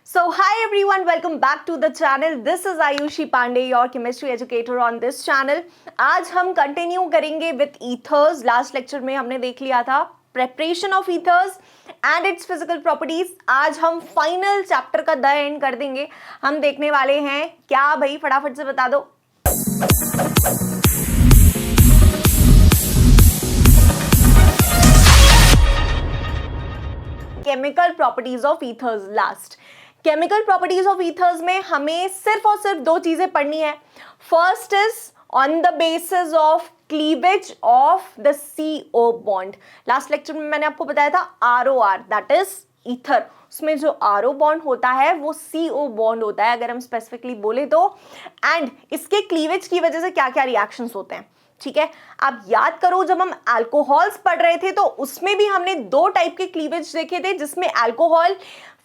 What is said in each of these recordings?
So hi everyone, welcome back to the channel. This is Ayushi Pandey, your chemistry educator on this channel. आज हम continue करेंगे with ethers. Last lecture में हमने देख लिया था preparation of ethers and it's physical properties. आज हम फाइनल चैप्टर का द एंड कर देंगे. हम देखने वाले हैं क्या भाई, फटाफट से बता दो. Chemical properties of ethers. Last chemical properties of ethers में हमें सिर्फ और सिर्फ दो चीजें पढ़नी है. First is on the basis of cleavage of the CO bond. Last lecture में मैंने आपको बताया था ROR, दैट इज ईथर. उसमें जो RO बॉन्ड होता है वो CO बॉन्ड होता है, अगर हम स्पेसिफिकली बोले तो. एंड इसके क्लीवेज की वजह से क्या क्या रिएक्शंस होते हैं, ठीक है. आप याद करो, जब हम अल्कोहल्स पढ़ रहे थे तो उसमें भी हमने दो टाइप के क्लीवेज देखे थे, जिसमें अल्कोहल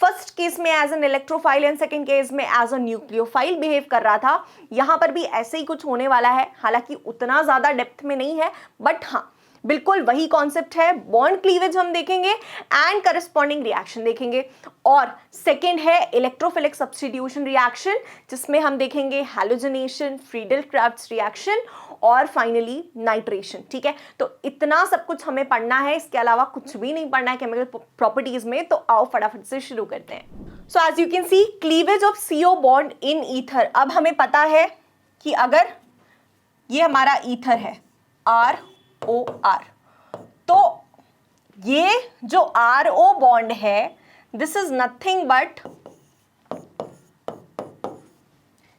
फर्स्ट केस में as an electrophile and second case में एज अ न्यूक्लियोफाइल बिहेव कर रहा था. यहां पर भी ऐसे ही कुछ होने वाला है, हालांकि उतना ज्यादा डेप्थ में नहीं है, बट हाँ बिल्कुल वही कॉन्सेप्ट है. बॉन्ड क्लीवेज हम देखेंगे एंड करस्पॉन्डिंग रिएक्शन देखेंगे. और सेकेंड है इलेक्ट्रोफिलिक सब्स्टिट्यूशन रिएक्शन, जिसमें हम देखेंगे हैलोजनेशन, फ्रीडल-क्राफ्ट्स रिएक्शन और फाइनली नाइट्रेशन. ठीक है, तो इतना सब कुछ हमें पढ़ना है, इसके अलावा कुछ भी नहीं पढ़ना है केमिकल प्रॉपर्टीज में. तो आओ फटाफट से शुरू करते हैं. So as you can see, cleavage of CO bond in ether. अब हमें पता है कि अगर ये हमारा ईथर है ROR, तो ये जो RO बॉन्ड है this is nothing but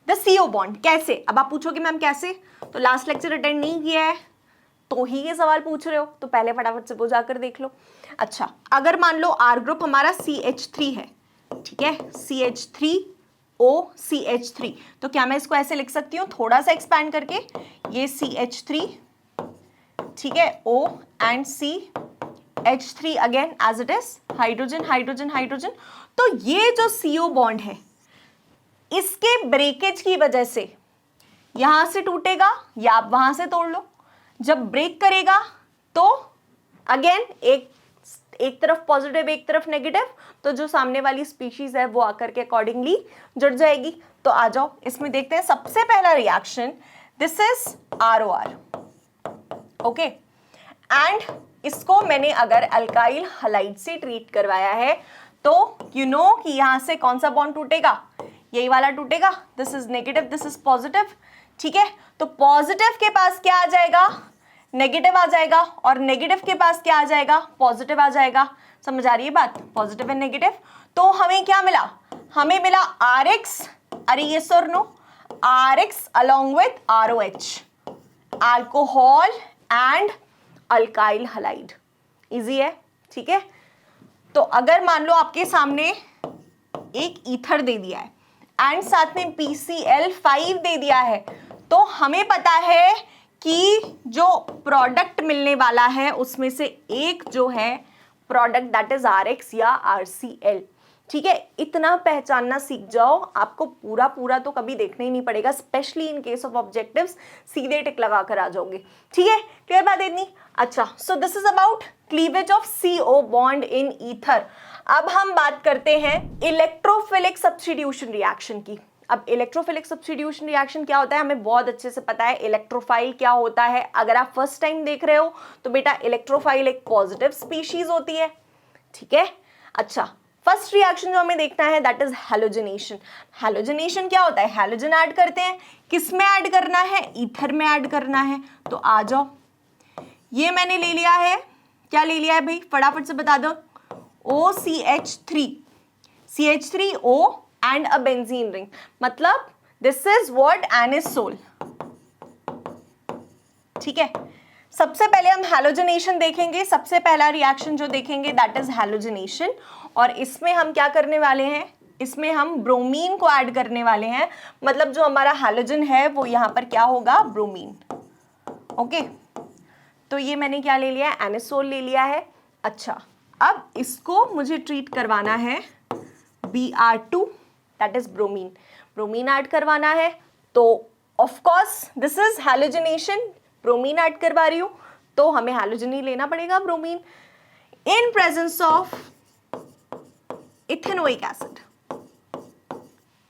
the CO bond. कैसे? अब आप पूछोगे मैम कैसे, तो लास्ट लेक्चर अटेंड नहीं किया है तो ही ये सवाल पूछ रहे हो, तो पहले फटाफट से वो जाकर देख लो. अच्छा, अगर मान लो R ग्रुप हमारा CH3 है, ठीक है, CH3O CH3, तो क्या मैं इसको ऐसे लिख सकती हूँ थोड़ा सा एक्सपैंड करके, ये CH3, ठीक है, O and CH3 again as it is, hydrogen hydrogen hydrogen. तो ये जो CO बॉन्ड है इसके ब्रेकेज की वजह से यहां से टूटेगा या आप वहां से तोड़ लो. जब ब्रेक करेगा तो अगेन एक तरफ पॉजिटिव एक तरफ नेगेटिव, तो जो सामने वाली स्पीशीज है वो आकर के अकॉर्डिंगली जुड़ जाएगी. तो आ जाओ इसमें देखते हैं. सबसे पहला reaction, this is ROR, okay. And इसको मैंने अगर अल्काइल हलाइड से ट्रीट करवाया है तो यू नो कि यहां से कौन सा बॉन्ड टूटेगा, यही वाला टूटेगा. This is negative, this is positive, ठीक है. तो पॉजिटिव के पास क्या आ जाएगा, नेगेटिव आ जाएगा, और नेगेटिव के पास क्या आ जाएगा, पॉजिटिव आ जाएगा. समझ आ रही है बात, पॉजिटिव एंड नेगेटिव. तो हमें क्या मिला, हमें मिला RX, अरे यस और no, RX along with ROH, alcohol and alkyl halide. Easy है, ठीक है. तो अगर मान लो आपके सामने एक ईथर दे दिया है एंड साथ में PCl5 दे दिया है, तो हमें पता है कि जो प्रोडक्ट मिलने वाला है उसमें से एक जो है प्रोडक्ट दैट इज RX या RCl. ठीक है, इतना पहचानना सीख जाओ, आपको पूरा पूरा तो कभी देखना ही नहीं पड़ेगा, specially in case of objectives सीधे टिक लगा कर आ जाओगे. ठीक है, क्लियर बात इतनी. अच्छा, so this is about cleavage of CO bond in ether. अब हम बात करते हैं इलेक्ट्रोफिलिक सब्स्टिट्यूशन रिएक्शन की. अब इलेक्ट्रोफिलिक सब्स्टिट्यूशन रिएक्शन क्या होता है हमें बहुत अच्छे से पता है. इलेक्ट्रोफाइल क्या होता है, अगर आप फर्स्ट टाइम देख रहे हो तो बेटा इलेक्ट्रोफाइल एक पॉजिटिव स्पीशीज होती है, ठीक है. अच्छा, फर्स्ट रिएक्शन जो हमें देखना है दैट इज हैलोजनेशन. हैलोजनेशन क्या होता है, हैलोजन ऐड करते हैं. किस में ऐड करना है, ईथर में ऐड करना है. तो आ जाओ, ये मैंने ले लिया है, क्या ले लिया है भाई, फटाफट से बता दो. OCH3, CH3O and a benzene ring, मतलब दिस इज व्हाट एनिसोल. ठीक है, सबसे पहले हम हैलोजनेशन देखेंगे. सबसे पहला रिएक्शन जो देखेंगे दैट इज हैलोजनेशन, और इसमें हम क्या करने वाले हैं, इसमें हम ब्रोमीन को ऐड करने वाले हैं. मतलब जो हमारा हैलोजन है वो यहां पर क्या होगा, ब्रोमीन. ओके, तो ये मैंने क्या ले लिया है, एनिसोल ले लिया है. अच्छा, अब इसको मुझे ट्रीट करवाना है Br2, that is bromine. Bromine add करवाना है, तो of course this is halogenation, bromine add करवा रही हूं तो हमें हैलोजन ही लेना पड़ेगा, bromine, in presence of ethanoic acid.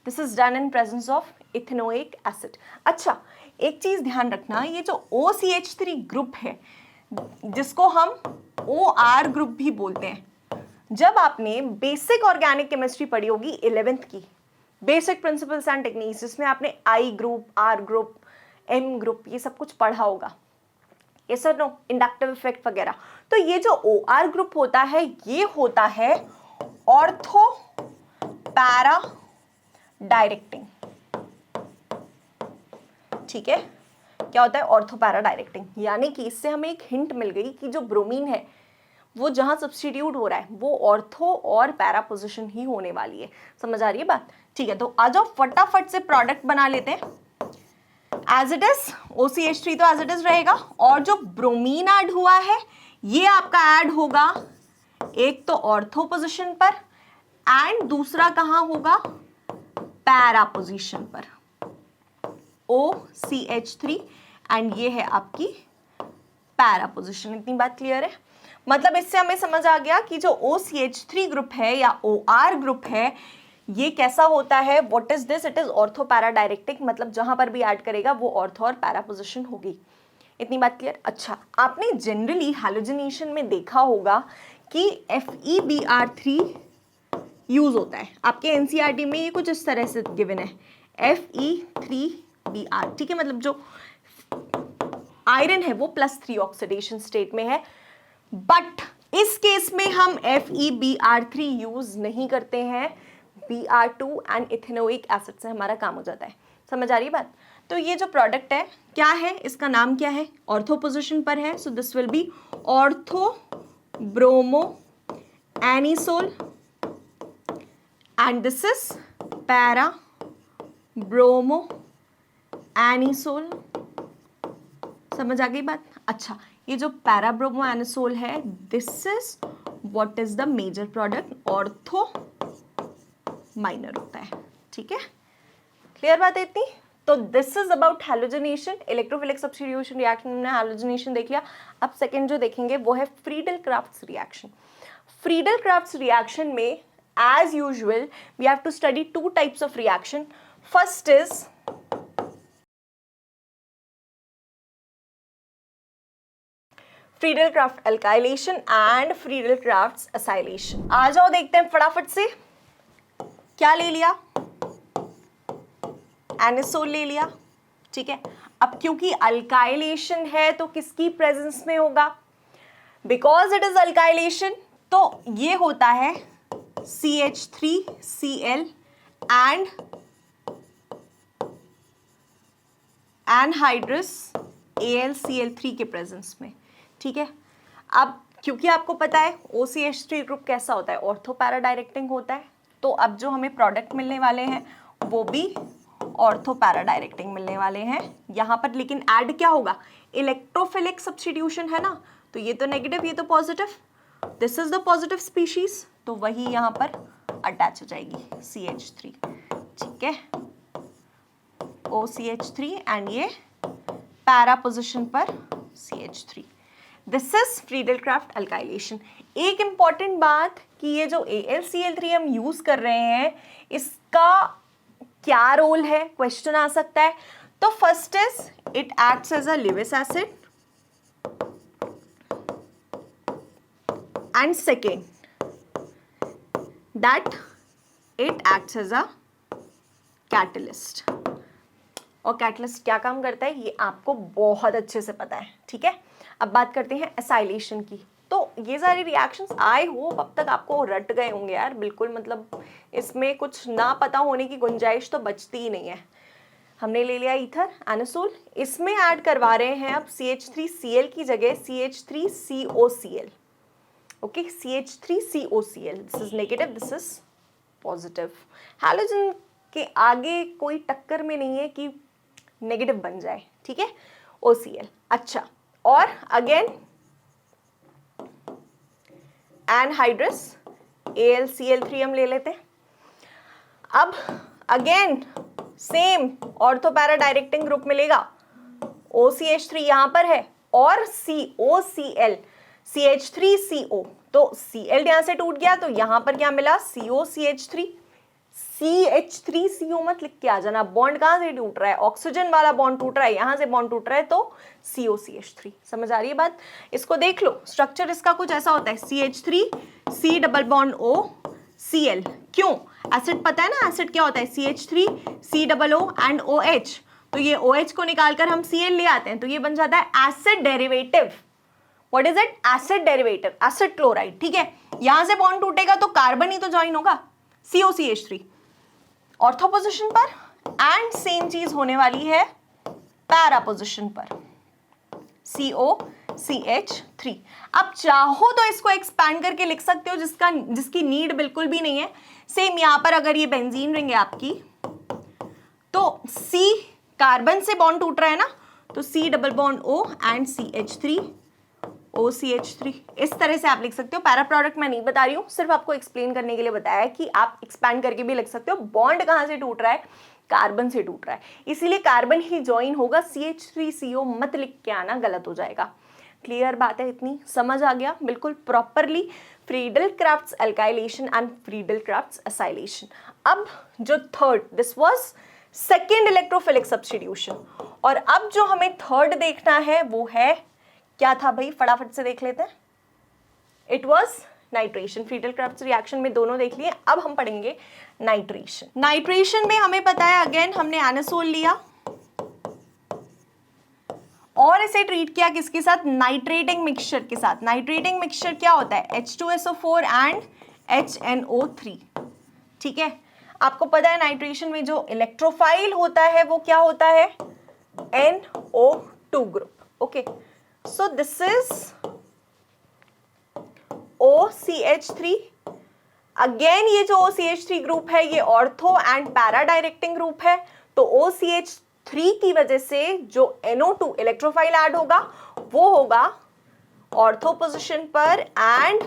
This is done in presence of ethanoic acid. अच्छा, एक चीज ध्यान रखना, ये जो OCH3 ग्रुप है जिसको हम OR ग्रुप भी बोलते हैं, जब आपने बेसिक ऑर्गेनिक केमिस्ट्री पढ़ी होगी 11th की, बेसिक प्रिंसिपल्स एंड टेक्निक्स, जिसमें आपने I group, R group, M group ये सब कुछ पढ़ा होगा, ये सर नो, इंडक्टिव इफेक्ट वगैरह, तो ये जो OR ग्रुप होता है ये होता है ऑर्थो पैरा डायरेक्टिंग। ठीक है, क्या होता है ऑर्थो पैरा डायरेक्टिंग, यानी कि इससे हमें एक हिंट मिल गई कि जो ब्रोमीन है वो जहां सब्स्टिट्यूट हो रहा है वो ऑर्थो और पैरा पोजीशन ही होने वाली है। समझ आ रही है बात? ठीक है, तो आ जाओ फटाफट से प्रोडक्ट बना लेते हैं। एज इट इज OCH3 तो एज इट इज रहेगा, और जो ब्रोमीन ऐड हुआ है ये आपका ऐड होगा एक तो ऑर्थो पोजीशन पर एंड दूसरा कहां होगा, पैरा पोजीशन पर, OCH3, एंड ये है आपकी पैरा पोजीशन। इतनी बात क्लियर है? मतलब इससे हमें समझ आ गया कि जो OCH3 ग्रुप है या OR ग्रुप है ये कैसा होता है, what is this, it is ortho para directing, मतलब जहां पर भी ऐड करेगा वो ऑर्थो और पैरा पोजीशन होगी। इतनी बात क्लियर? अच्छा, आपने जनरली हैलोजिनेशन में देखा होगा कि FeBr3 यूज होता है, आपके NCERT में ये कुछ इस तरह से गिवन है, Fe3Br। ठीक है, मतलब जो आयरन है वो +3 ऑक्सीडेशन स्टेट में है, बट इस केस में हम FeBr3 यूज नहीं करते हैं, Br2 एंड इथेनोइक एसिड से हमारा काम हो जाता है। समझ आ रही है बात? तो ये जो प्रोडक्ट है क्या है, इसका नाम क्या है, ऑर्थो पोजीशन पर है, so this will be ortho bromo anisole and this is para bromo anisole. समझ आ गई बात? अच्छा, ये जो पैरा ब्रोमो एनिसोल है this is what is the major product, ortho minor होता है। ठीक है, क्लियर बात है इतनी? तो this is about halogenation, electrophilic substitution reaction में हैलोजिनेशन देख लिया। अब सेकंड जो देखेंगे वो है फ्रीडल-क्राफ्ट्स रिएक्शन। फ्रीडल-क्राफ्ट्स रिएक्शन में as usual we have to study two types of reaction. First is Friedel Crafts alkylation and Friedel Crafts acylation. आ जाओ देखते हैं फटाफट से। क्या ले लिया, एनिसोल ले लिया। ठीक है, अब क्योंकि अल्काइलेशन है तो किसकी प्रेजेंस में होगा, बिकॉज इट इज अल्काइलेशन तो ये होता है CH3Cl एंड एनहाइड्रस AlCl3 के प्रेजेंस में। ठीक है, अब क्योंकि आपको पता है OCH3 ग्रुप कैसा होता है, ऑर्थो पैरा डायरेक्टिंग होता है, तो अब जो हमें प्रोडक्ट मिलने वाले हैं वो भी ऑर्थो पैरा डायरेक्टिंग मिलने वाले हैं यहाँ पर। लेकिन ऐड क्या होगा, इलेक्ट्रोफिलिक सब्स्टिट्यूशन है ना, तो ये तो नेगेटिव ये तो positive, this is the positive species, तो वही यहाँ पर अटैच हो जाएगी CH3। ठीक है, OCH3 एंड ये पैरा पोजिशन पर CH3। This is Friedel Crafts alkylation. एक इंपॉर्टेंट बात कि ये जो AlCl3 हम यूज कर रहे हैं इसका क्या रोल है, क्वेश्चन आ सकता है। तो first is it acts as a Lewis acid and second that it acts as a catalyst. और कैटलिस्ट क्या काम करता है ये आपको बहुत अच्छे से पता है। ठीक है, अब बात करते हैं एसाइलेशन की। तो ये सारे रिएक्शंस आई होप अब तक आपको रट गए होंगे यार, बिल्कुल मतलब इसमें कुछ ना पता होने की गुंजाइश तो बचती ही नहीं है। हमने ले लिया ईथर एनिसोल, इसमें ऐड करवा रहे हैं अब CH3Cl की जगह CH3COCl। Okay, CH3COCl, this is negative, this is positive. Halogen के आगे कोई टक्कर में नहीं है कि नेगेटिव बन जाए। ठीक है, OCl। अच्छा, और अगेन एनहाइड्रस AlCl3 हम ले लेते हैं। अब again same ortho para directing group मिलेगा, OCH3 यहां पर है और COCl CH3CO, तो Cl यहां से टूट गया तो यहां पर क्या मिला COCH3, CH3CO मत लिख के आ जाना। बॉन्ड कहाँ से टूट रहा है, ऑक्सीजन वाला बॉन्ड टूट रहा है, यहां से बॉन्ड टूट रहा है, तो COCH3। समझ आ रही है बात? इसको देख लो, स्ट्रक्चर इसका कुछ ऐसा होता है, CH3 C double bond O Cl। क्यों? एसिड पता है ना, एसिड क्या होता है, CH3 C double O and OH। तो ये OH को निकालकर हम Cl ले आते हैं, तो ये बन जाता है acid derivative. What is it? Acid derivative, acid chloride. ठीक है, यहां से बॉन्ड टूटेगा तो कार्बन ही तो ज्वाइन होगा, COCH3 ऑर्थो पोजीशन पर, एंड सेम चीज होने वाली है पैरा पोजीशन पर, COCH3। अब चाहो तो इसको एक्सपैंड करके लिख सकते हो, जिसकी नीड बिल्कुल भी नहीं है। सेम यहां पर अगर ये बेंजीन रिंग है आपकी, तो C कार्बन से बॉन्ड टूट रहा है ना, तो C double bond O and CH3 OCH3, इस तरह से आप लिख सकते हो। पैरा प्रोडक्ट मैं नहीं बता रही हूँ, सिर्फ आपको एक्सप्लेन करने के लिए बताया कि आप एक्सपैंड करके भी लिख सकते हो। बॉन्ड कहाँ से टूट रहा है, कार्बन से टूट रहा है, इसीलिए कार्बन ही ज्वाइन होगा, CH3CO मत लिख के आना, गलत हो जाएगा। क्लियर बात है? इतनी समझ आ गया बिल्कुल properly. Friedel-crafts alkylation and Friedel Crafts acylation. अब जो third, this was second electrophilic substitution, और अब जो हमें थर्ड देखना है वो है, क्या था भाई, फटाफट से देख लेते हैं। It was nitration. Friedel-crafts reaction में दोनों देख लिए, अब हम पढ़ेंगे नाइट्रेशन। नाइट्रेशन में हमें पता है, अगेन हमने एनासोल लिया और इसे ट्रीट किया किसके साथ, नाइट्रेटिंग मिक्सचर के साथ। नाइट्रेटिंग मिक्सचर क्या होता है, H2SO4 एंड HNO3। ठीक है, आपको पता है नाइट्रेशन में जो इलेक्ट्रोफाइल होता है वो क्या होता है, NO2 group. Okay, so this is OCH3। Again ये जो OCH3 ग्रुप है ये ortho and para directing group है, तो OCH3 की वजह से जो NO2 इलेक्ट्रोफाइल ऐड होगा वो होगा ऑर्थो पोजीशन पर एंड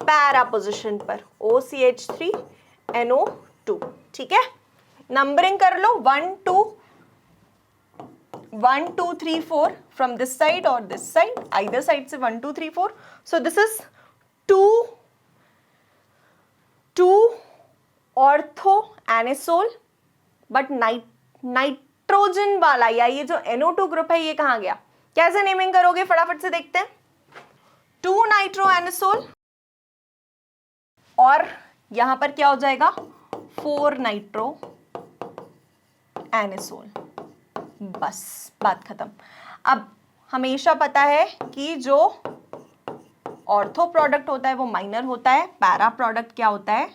पैरा पोजीशन पर, OCH3 NO2। ठीक है, नंबरिंग कर लो, 1 2 3 4 from this side or this side, either side से 1 2 3 4। so this is 2 ortho anisole, but nitrogen वाला या ये जो NO2 ग्रुप है ये कहाँ गया, कैसे नेमिंग करोगे फटाफट से देखते हैं। 2 नाइट्रो एनासोल और यहां पर क्या हो जाएगा, 4 नाइट्रो एनासोल, बस बात खत्म। अब हमेशा पता है कि जो ऑर्थो प्रोडक्ट होता है वो माइनर होता है, पैरा प्रोडक्ट क्या होता है,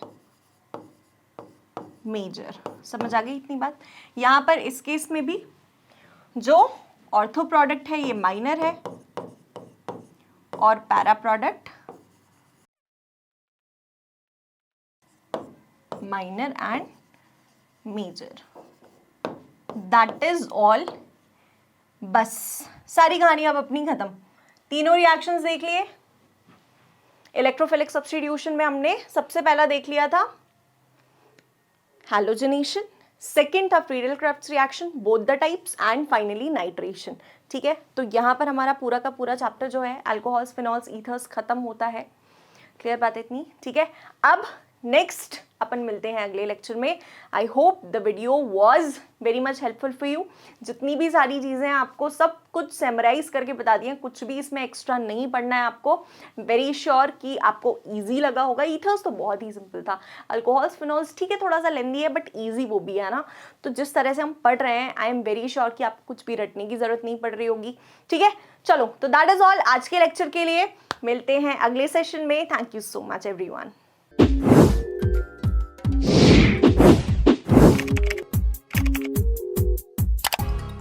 मेजर। समझ आ गई इतनी बात? यहां पर इस केस में भी जो ऑर्थो प्रोडक्ट है ये माइनर है और para product minor and major. That is all. बस सारी कहानी अब अपनी खत्म। तीनों रिएक्शंस देख लिए। इलेक्ट्रोफिलिक सब्स्टिट्यूशन में हमने सबसे पहला देख लिया था हैलोजनेशन, सेकेंड था Friedel-crafts reaction, both the types, and finally nitration. ठीक है, तो यहाँ पर हमारा पूरा का पूरा चैप्टर जो है अल्कोहल्स, फिनॉल्स, ईथर्स खत्म होता है। क्लियर बात है इतनी? ठीक है, अब नेक्स्ट अपन मिलते हैं अगले लेक्चर में। I hope the video was very much helpful for you. जितनी भी सारी चीज़ें आपको सब कुछ समराइज करके बता दिए, कुछ भी इसमें एक्स्ट्रा नहीं पढ़ना है आपको। वेरी श्योर कि आपको इजी लगा होगा। ईथर्स तो बहुत ही सिंपल था, अल्कोहल्स, फिनॉल्स ठीक है थोड़ा सा लेंदी है बट ईजी वो भी है ना। तो जिस तरह से हम पढ़ रहे हैं आई एम वेरी श्योर कि आपको कुछ भी रटने की जरूरत नहीं पड़ रही होगी। ठीक है, चलो तो दैट इज ऑल आज के लेक्चर के लिए। मिलते हैं अगले सेशन में। Thank you so much everyone.